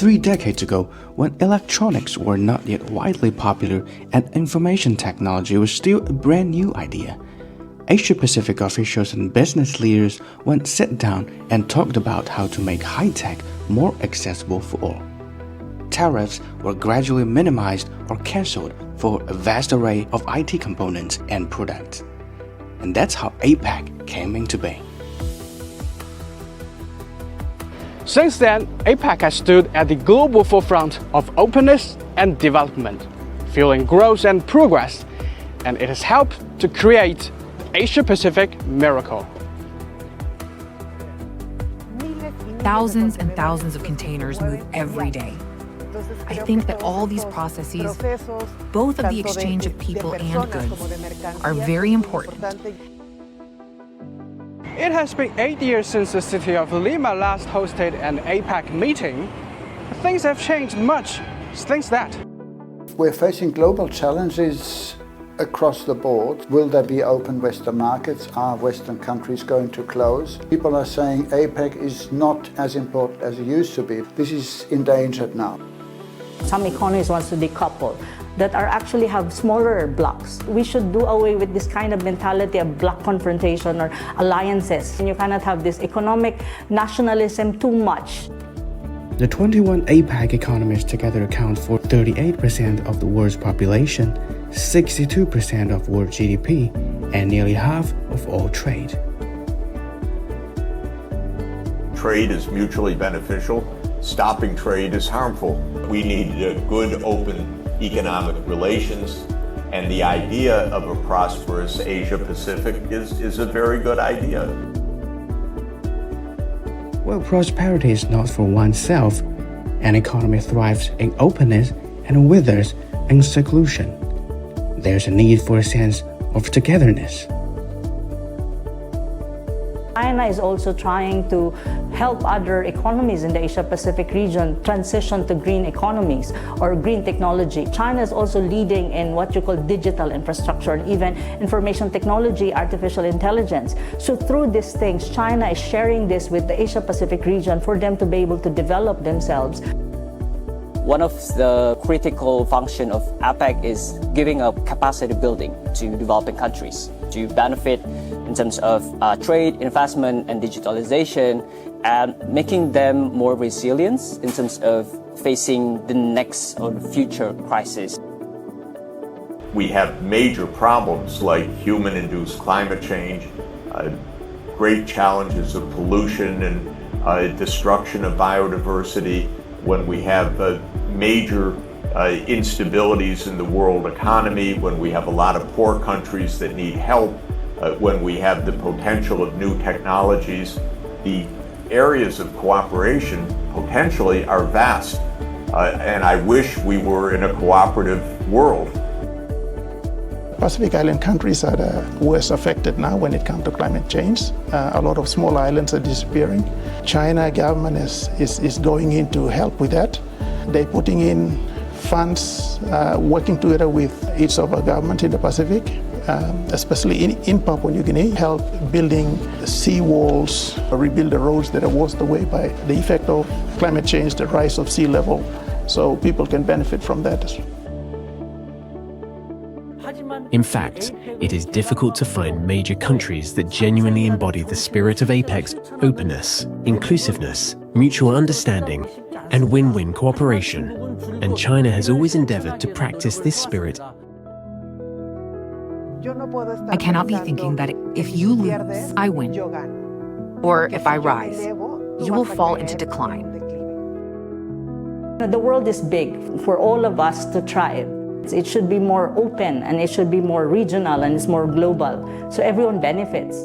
3 decades ago, when electronics were not yet widely popular and information technology was still a brand new idea, Asia-Pacific officials and business leaders went sit down and talked about how to make high-tech more accessible for all. Tariffs were gradually minimized or cancelled for a vast array of IT components and products. And that's how APEC came into being. Since then, APEC has stood at the global forefront of openness and development, fueling growth and progress, and it has helped to create Asia-Pacific Miracle. Thousands and thousands of containers move every day. I think that all these processes, both of the exchange of people and goods, are very important. It has been 8 years since the city of Lima last hosted an APEC meeting. Things have changed much since that. We're facing global challenges across the board. Will there be open Western markets? Are Western countries going to close? People are saying APEC is not as important as it used to be. This is endangered now. Some economies want to decouple that are actually have smaller blocks. We should do away with this kind of mentality of block confrontation or alliances. And you cannot have this economic nationalism too much. The 21 APEC economies together account for 38% of the world's population, 62% of world GDP, and nearly half of all trade. Trade is mutually beneficial. Stopping trade is harmful. We need good, open economic relations, and the idea of a prosperous Asia-Pacific is a very good idea. Well, prosperity is not for oneself. An economy thrives in openness and withers in seclusion. There's a need for a sense of togetherness. China is also trying to help other economies in the Asia-Pacific region transition to green economies or green technology. China is also leading in what you call digital infrastructure and even information technology, artificial intelligence. So through these things, China is sharing this with the Asia-Pacific region for them to be able to develop themselves. One of the critical functions of APEC is giving up capacity building to developing countries to benefit in terms of trade, investment, and digitalization, and making them more resilient in terms of facing the next or the future crisis. We have major problems like human-induced climate change, great challenges of pollution and destruction of biodiversity, when we have major instabilities in the world economy, when we have a lot of poor countries that need help, when we have the potential of new technologies. The areas of cooperation potentially are vast, and I wish we were in a cooperative world. Pacific Island countries are the worst affected now when it comes to climate change. A lot of small islands are disappearing. China government is going in to help with that. They're putting in funds, working together with each of our governments in the Pacific, especially in Papua New Guinea, help building sea walls, rebuild the roads that are washed away by the effect of climate change, the rise of sea level, so people can benefit from that. In fact, it is difficult to find major countries that genuinely embody the spirit of APEC's openness, inclusiveness, mutual understanding, and win-win cooperation. And China has always endeavored to practice this spirit. I cannot be thinking that if you lose, I win. Or if I rise, you will fall into decline. The world is big for all of us to thrive. It should be more open and it should be more regional and it's more global, so everyone benefits.